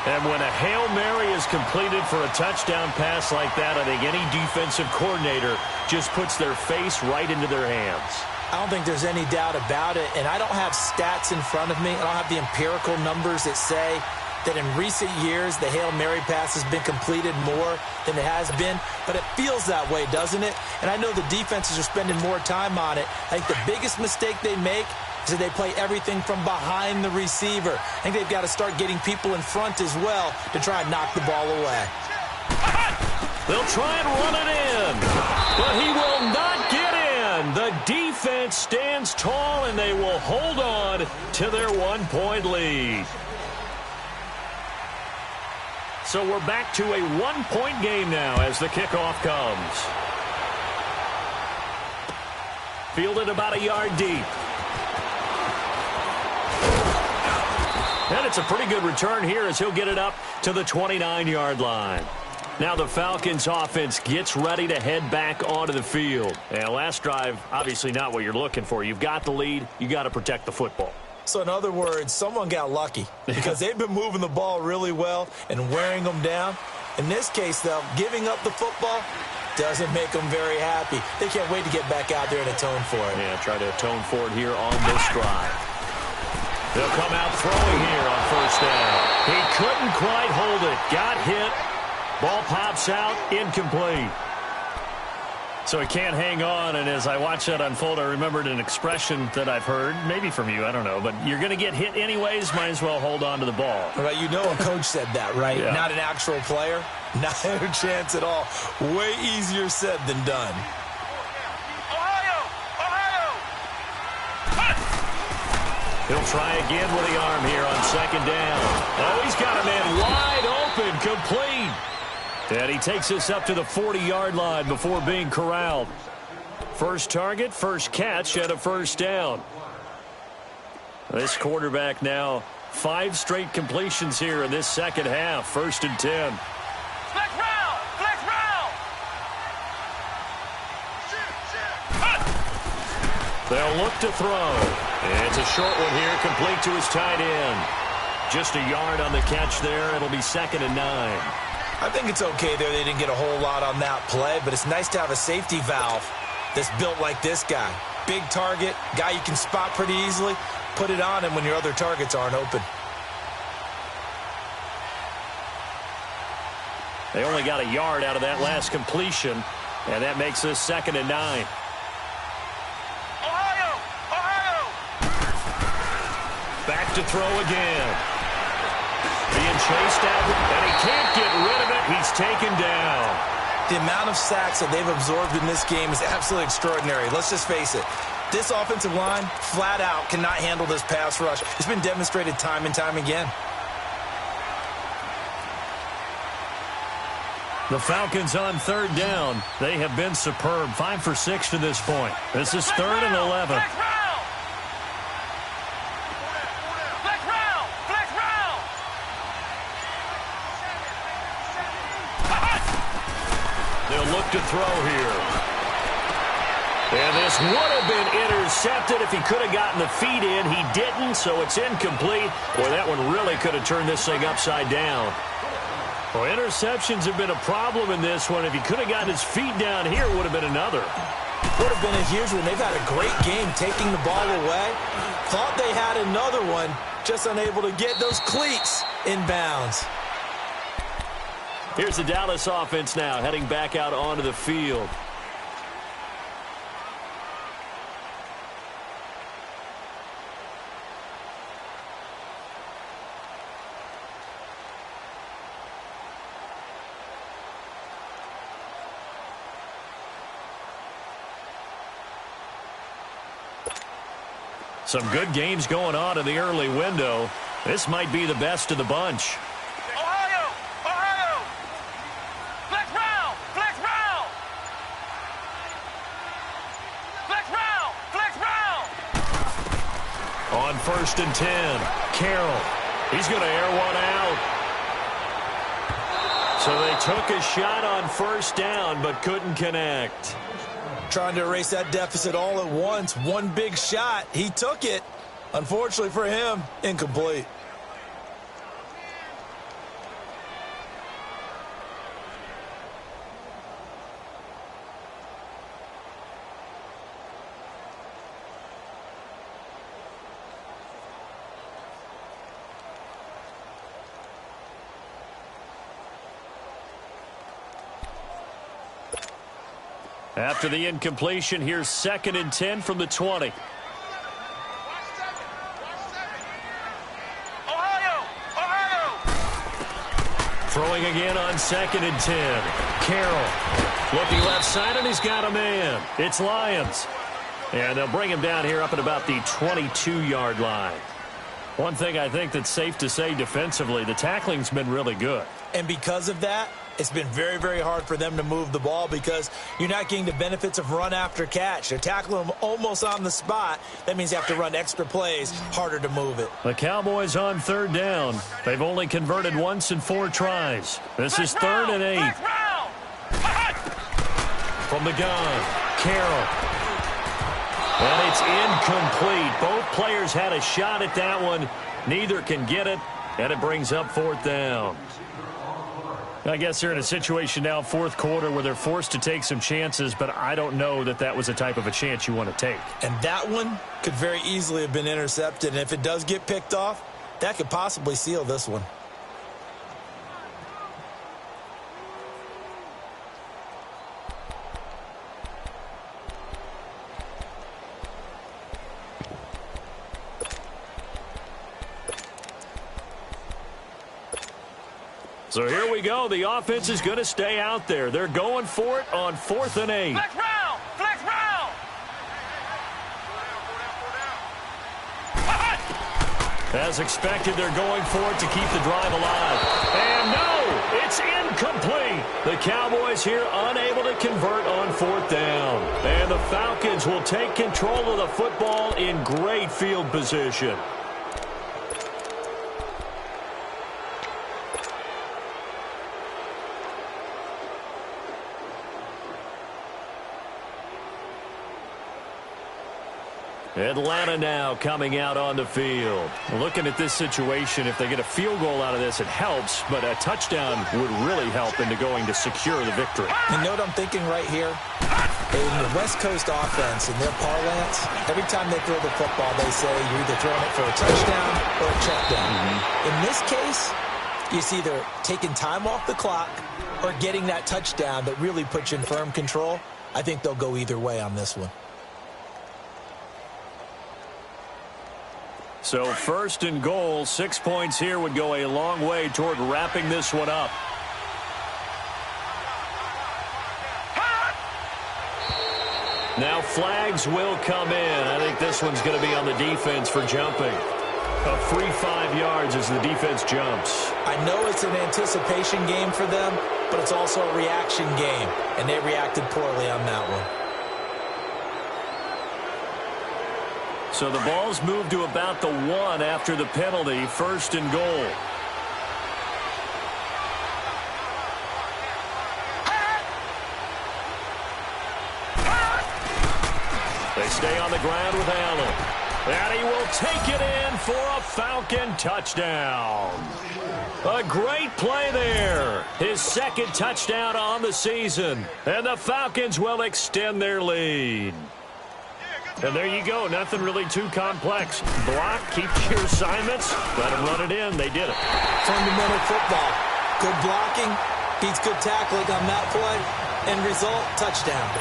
And when a Hail Mary is completed for a touchdown pass like that, I think any defensive coordinator just puts their face right into their hands. I don't think there's any doubt about it, and I don't have stats in front of me. I don't have the empirical numbers that say that in recent years the Hail Mary pass has been completed more than it has been, but it feels that way, doesn't it? And I know the defenses are spending more time on it. I think the biggest mistake they make is that they play everything from behind the receiver. I think they've got to start getting people in front as well to try and knock the ball away. They'll try and run it in, but he will not get in. The defense stands tall, and they will hold on to their 1-point lead. So we're back to a 1-point game now as the kickoff comes. Fielded about a yard deep. And it's a pretty good return here as he'll get it up to the 29-yard line. Now the Falcons offense gets ready to head back onto the field. And last drive, obviously not what you're looking for. You've got the lead. You got to protect the football. So in other words, someone got lucky because they've been moving the ball really well and wearing them down. In this case, though, giving up the football doesn't make them very happy. They can't wait to get back out there and atone for it. Yeah, try to atone for it here on this drive. They'll come out throwing here on 1st down. He couldn't quite hold it. Got hit. Ball pops out. Incomplete. So he can't hang on, and as I watch that unfold, I remembered an expression that I've heard, maybe from you, I don't know, but you're going to get hit anyways, might as well hold on to the ball. Right, you know a coach said that, right? Yeah. Not an actual player. Not a chance at all. Way easier said than done. Ohio! Ohio! He'll try again with the arm here on 2nd down. Oh, he's got a man wide open, complete. And he takes us up to the 40-yard line before being corralled. First target, first catch, and a 1st down. This quarterback now 5 straight completions here in this 2nd half. 1st and 10. Flex round! Flex round! They'll look to throw. And it's a short one here, complete to his tight end. Just a yard on the catch there. It'll be 2nd and 9. I think it's okay there. They didn't get a whole lot on that play, but it's nice to have a safety valve that's built like this guy. Big target, guy you can spot pretty easily. Put it on him when your other targets aren't open. They only got a yard out of that last completion, and that makes this 2nd and 9. Ohio! Ohio! Back to throw again. Being chased out, and he can't get rid of it. He's taken down. The amount of sacks that they've absorbed in this game is absolutely extraordinary. Let's just face it. This offensive line, flat out, cannot handle this pass rush. It's been demonstrated time and time again. The Falcons on 3rd down. They have been superb. 5 for 6 to this point. This is 3rd and 11. Flex round! Flex round! Flex round! They'll look to throw here. And this would have been intercepted if he could have gotten the feet in. He didn't, so it's incomplete. Boy, that one really could have turned this thing upside down. Well, interceptions have been a problem in this one. If he could have gotten his feet down here, it would have been another. Would have been a huge one. They've had a great game taking the ball away. Thought they had another one, just unable to get those cleats in bounds. Here's the Dallas offense now, heading back out onto the field. Some good games going on in the early window. This might be the best of the bunch. Ohio! Ohio! Flex round! Flex round! 1st and 10. Carroll, he's going to air one out. So they took a shot on 1st down but couldn't connect. Trying to erase that deficit all at once. One big shot. He took it. Unfortunately for him, incomplete. After the incompletion, here's 2nd and 10 from the 20. Throwing again on 2nd and 10. Carroll looking left side, and he's got a man. It's Lions. And they'll bring him down here up at about the 22-yard line. One thing I think that's safe to say defensively, the tackling's been really good. And because of that, it's been very, very hard for them to move the ball because you're not getting the benefits of run after catch. They're tackling them almost on the spot. That means you have to run extra plays, harder to move it. The Cowboys on 3rd down. They've only converted once in 4 tries. This is 3rd and 8. From the gun, Carroll. And it's incomplete. Both players had a shot at that one. Neither can get it, and it brings up 4th down. I guess they're in a situation now, 4th quarter, where they're forced to take some chances, but I don't know that that was the type of a chance you want to take. And that one could very easily have been intercepted, and if it does get picked off, that could possibly seal this one. So here we go. The offense is going to stay out there. They're going for it on 4th and 8. Flex round! Flex round! As expected, they're going for it to keep the drive alive. And no, it's incomplete. The Cowboys here unable to convert on 4th down. And the Falcons will take control of the football in great field position. Atlanta now coming out on the field. Looking at this situation, if they get a field goal out of this, it helps, but a touchdown would really help into going to secure the victory. You know what I'm thinking right here? In the West Coast offense, in their parlance, every time they throw the football, they say you're either throwing it for a touchdown or a check down. In this case, it's either taking time off the clock or getting that touchdown that really puts you in firm control. I think they'll go either way on this one. So 1st and goal, 6 points here would go a long way toward wrapping this one up. Now flags will come in. I think this one's going to be on the defense for jumping. A free 5 yards as the defense jumps. I know it's an anticipation game for them, but it's also a reaction game, and they reacted poorly on that one. So the ball's moved to about the 1 after the penalty, 1st and goal. They stay on the ground with Allen. And he will take it in for a Falcon touchdown. A great play there. His 2nd touchdown on the season. And the Falcons will extend their lead. And there you go. Nothing really too complex. Block, keep your assignments, let them run it in. They did it. Fundamental football. Good blocking, beats good tackling on that play. End result, touchdown.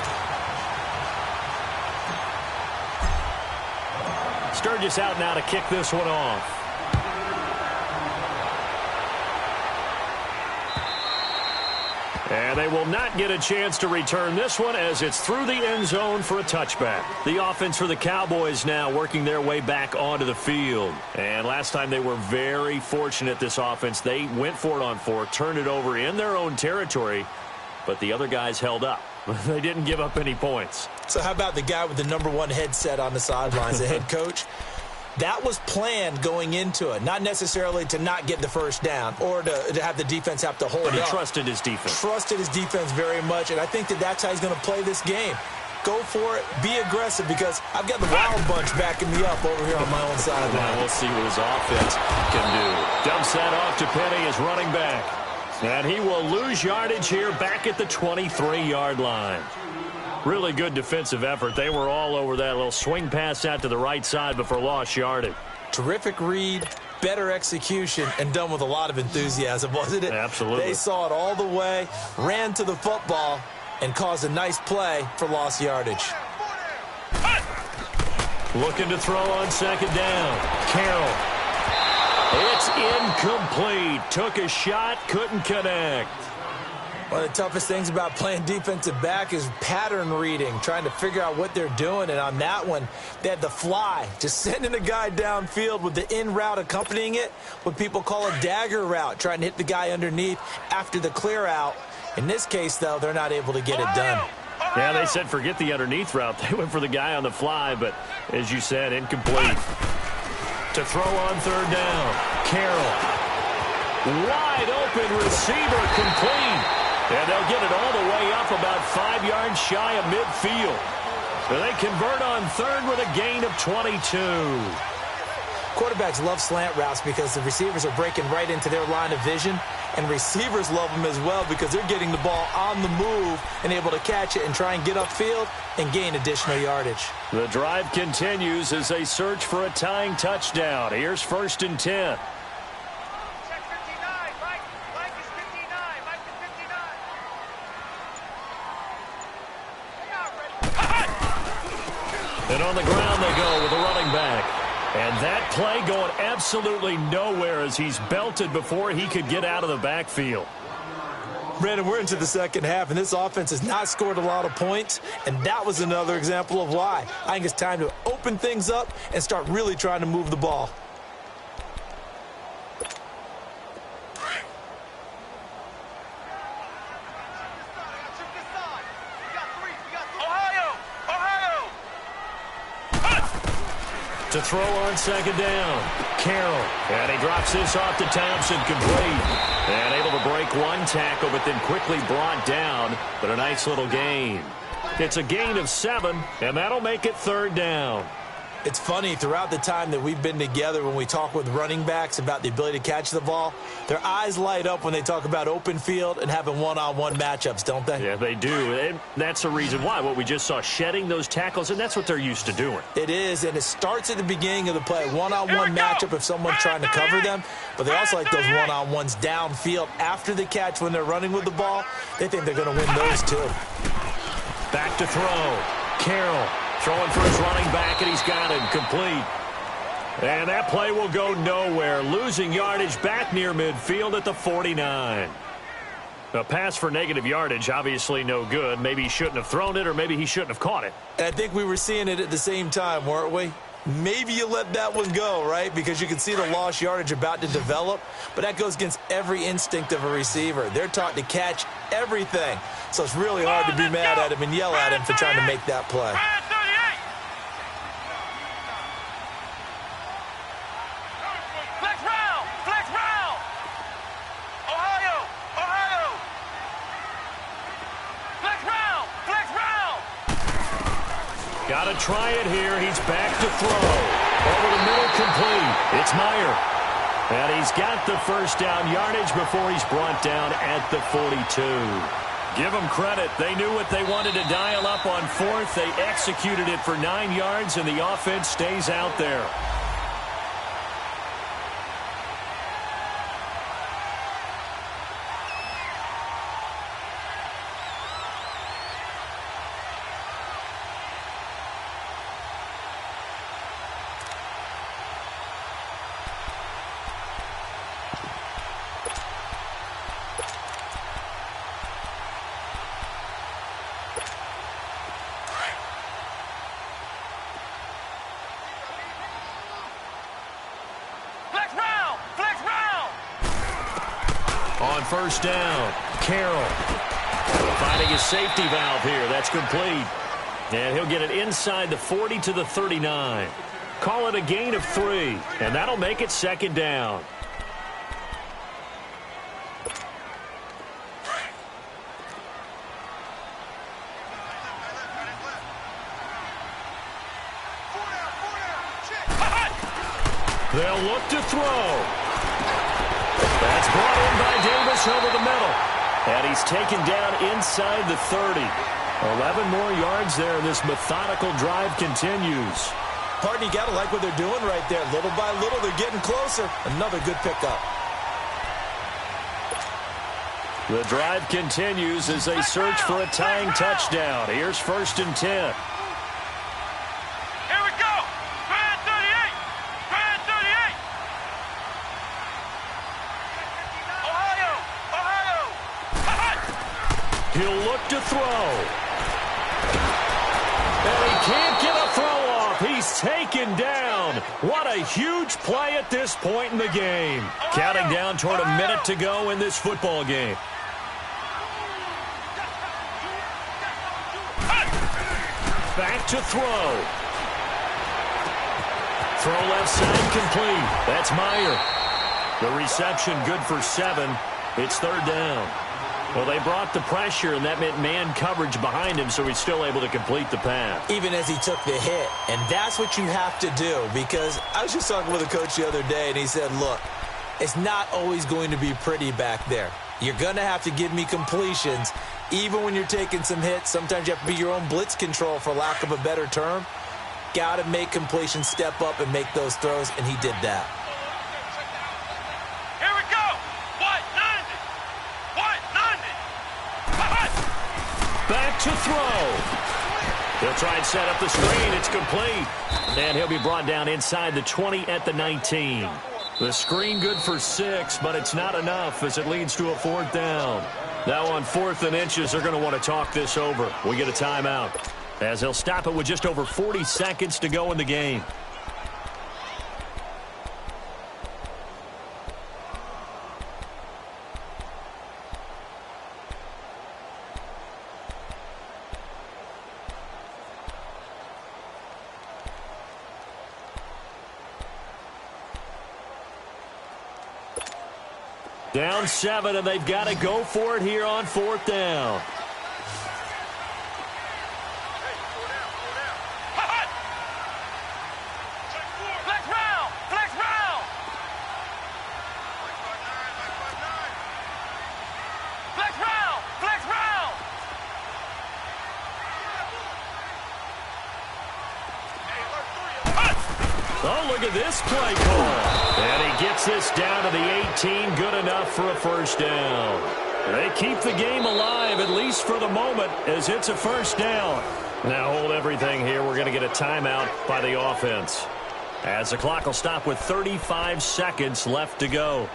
Sturgis out now to kick this one off. And they will not get a chance to return this one as it's through the end zone for a touchback. The offense for the Cowboys now working their way back onto the field. And last time they were very fortunate, this offense. They went for it on 4, turned it over in their own territory, but the other guys held up. They didn't give up any points. So how about the guy with the #1 headset on the sidelines, the head coach? That was planned going into it, not necessarily to not get the first down or to have the defense have to hold it up. But he trusted his defense. Trusted his defense very much, and I think that's how he's going to play this game. Go for it. Be aggressive, because I've got the Wild Bunch backing me up over here on my own side. Now we'll see what his offense can do. Dumps that off to Penny as running back. And he will lose yardage here back at the 23-yard line. Really good defensive effort. They were all over that little swing pass out to the right side before lost yardage. Terrific read, better execution, and done with a lot of enthusiasm, wasn't it? Absolutely. They saw it all the way, ran to the football, and caused a nice play for lost yardage. Looking to throw on second down. Carroll. It's incomplete. Took a shot, couldn't connect. One of the toughest things about playing defensive back is pattern reading, trying to figure out what they're doing. And on that one, they had the fly, just sending a guy downfield with the in route accompanying it, what people call a dagger route, trying to hit the guy underneath after the clear out. In this case, though, they're not able to get it done. Yeah, they said forget the underneath route. They went for the guy on the fly, but as you said, incomplete. To throw on third down, Carroll. Wide open receiver, complete. And they'll get it all the way up about 5 yards shy of midfield. So they convert on third with a gain of 22. Quarterbacks love slant routes because the receivers are breaking right into their line of vision, and receivers love them as well because they're getting the ball on the move and able to catch it and try and get upfield and gain additional yardage. The drive continues as they search for a tying touchdown. Here's 1st and 10. And on the ground they go with a running back. And that play going absolutely nowhere as he's belted before he could get out of the backfield. Brandon, we're into the second half, and this offense has not scored a lot of points, and that was another example of why. I think it's time to open things up and start really trying to move the ball. To throw on second down, Carroll. And he drops this off to Thompson, complete. And able to break one tackle, but then quickly brought down. But a nice little gain. It's a gain of 7, and that'll make it 3rd down. It's funny, throughout the time that we've been together, when we talk with running backs about the ability to catch the ball, their eyes light up when they talk about open field and having one-on-one matchups, don't they? Yeah, they do. And that's the reason why. What we just saw, shedding those tackles, and that's what they're used to doing. It is, and it starts at the beginning of the play. One-on-one matchup if someone's trying to cover them, but they also like those one-on-ones downfield after the catch when they're running with the ball. They think they're going to win those too. Back to throw. Carroll. Throwing for his running back, and he's got him complete. And that play will go nowhere. Losing yardage back near midfield at the 49. A pass for negative yardage, obviously no good. Maybe he shouldn't have thrown it, or maybe he shouldn't have caught it. And I think we were seeing it at the same time, weren't we? Maybe you let that one go, right? Because you can see the lost yardage about to develop. But that goes against every instinct of a receiver. They're taught to catch everything. So it's really hard to be mad at him and yell at him for trying to make that play. Got to try it here. He's back to throw. Over the middle, complete. It's Meyer. And he's got the first down yardage before he's brought down at the 42. Give them credit. They knew what they wanted to dial up on 4th. They executed it for 9 yards, and the offense stays out there. On first down, Carroll finding his safety valve here. That's complete. And he'll get it inside the 40 to the 39. Call it a gain of 3, and that'll make it second down. They'll look to throw. That's brought in by Davis over the middle. And he's taken down inside the 30. 11 more yards there, and this methodical drive continues. Pardon, you got to like what they're doing right there. Little by little, they're getting closer. Another good pickup. The drive continues as they search for a tying touchdown. Here's 1st and 10. He'll look to throw. And he can't get a throw off. He's taken down. What a huge play at this point in the game. Counting down toward a minute to go in this football game. Back to throw. Throw left side complete. That's Meyer. The reception good for 7. It's 3rd down. Well, they brought the pressure, and that meant man coverage behind him, so he's still able to complete the pass. Even as he took the hit. And that's what you have to do, because I was just talking with a coach the other day, and he said, look, it's not always going to be pretty back there. You're going to have to give me completions. Even when you're taking some hits, sometimes you have to be your own blitz control, for lack of a better term. Got to make completions, step up, and make those throws, and he did that. Back to throw. He'll try and set up the screen. It's complete. And he'll be brought down inside the 20 at the 19. The screen good for 6, but it's not enough as it leads to a 4th down. Now on 4th and inches, they're going to want to talk this over. We get a timeout as they'll stop it with just over 40 seconds to go in the game. Down 7, and they've got to go for it here on 4th down. Oh, look at this play call. And he gets this down to the 18. Good enough for a 1st down. They keep the game alive, at least for the moment, as it's a 1st down. Now hold everything here. We're going to get a timeout by the offense, as the clock will stop with 35 seconds left to go.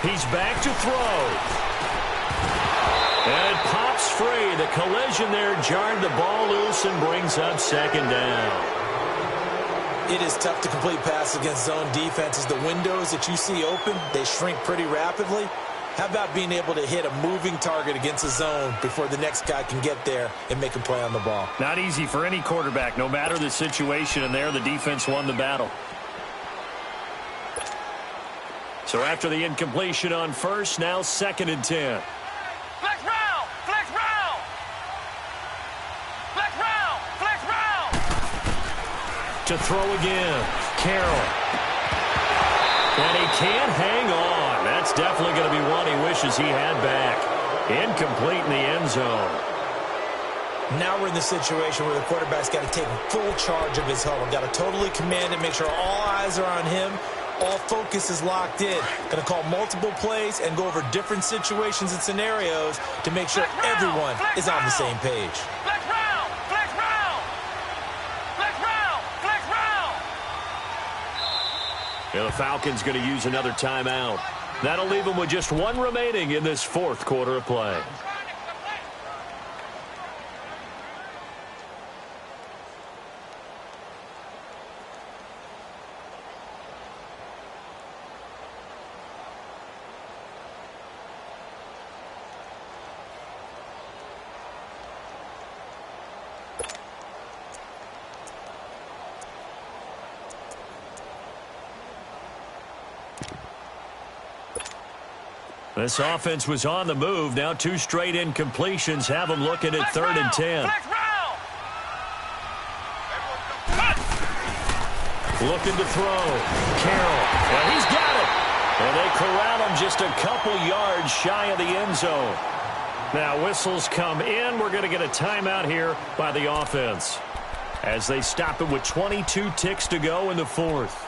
He's back to throw. And it pops free. The collision there jarred the ball loose and brings up 2nd down. It is tough to complete passes against zone defenses. The windows that you see open, they shrink pretty rapidly. How about being able to hit a moving target against a zone before the next guy can get there and make a play on the ball? Not easy for any quarterback, no matter the situation, and there the defense won the battle. So after the incompletion on 1st, now 2nd and 10. Flex round! Flex round! Flex round! Flex round! To throw again. Carroll. And he can't hang on. That's definitely going to be one he wishes he had back. Incomplete in the end zone. Now we're in the situation where the quarterback's got to take full charge of his huddle. Got to totally command it, make sure all eyes are on him. All focus is locked in. Going to call multiple plays and go over different situations and scenarios to make sure everyone is on the same page. Flex round! Flex round! Flex round! Flex round! Yeah, the Falcons going to use another timeout. That'll leave them with just 1 remaining in this 4th quarter of play. This offense was on the move. Now 2 straight incompletions have them looking at 3rd and 10. Looking to throw. Carroll. And he's got it. And they corral him just a couple yards shy of the end zone. Now whistles come in. We're going to get a timeout here by the offense as they stop it with 22 ticks to go in the 4th.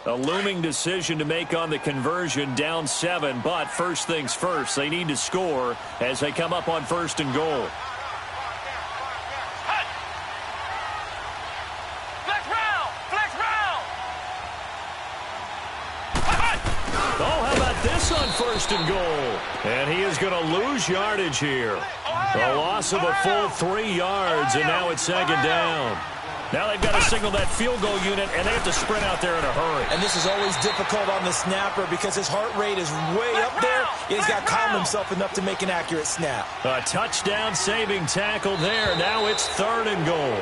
A looming decision to make on the conversion, down 7, but first things first, they need to score as they come up on 1st and goal. Oh, how about this on 1st and goal? And he is going to lose yardage here. A loss of a full 3 yards, and now it's 2nd down. Now they've got to signal that field goal unit, and they have to sprint out there in a hurry. And this is always difficult on the snapper because his heart rate is way up there. He's got to calm himself enough to make an accurate snap. A touchdown-saving tackle there. Now it's 3rd and goal.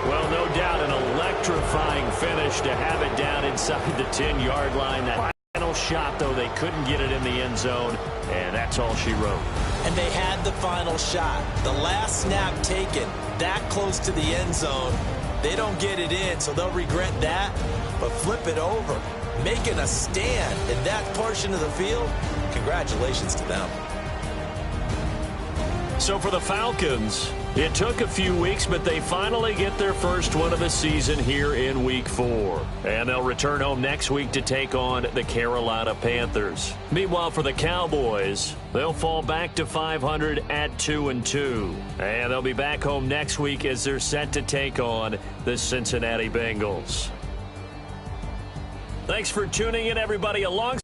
Well, no doubt an electrifying finish to have it down inside the 10-yard line. That final shot, though, they couldn't get it in the end zone, and that's all she wrote. And they had the final shot. The last snap taken that close to the end zone. They don't get it in, so they'll regret that. But flip it over, making a stand in that portion of the field, congratulations to them. So for the Falcons, it took a few weeks, but they finally get their first one of the season here in Week 4. And they'll return home next week to take on the Carolina Panthers. Meanwhile, for the Cowboys, they'll fall back to 500 at 2-2. And they'll be back home next week as they're set to take on the Cincinnati Bengals. Thanks for tuning in, everybody. Along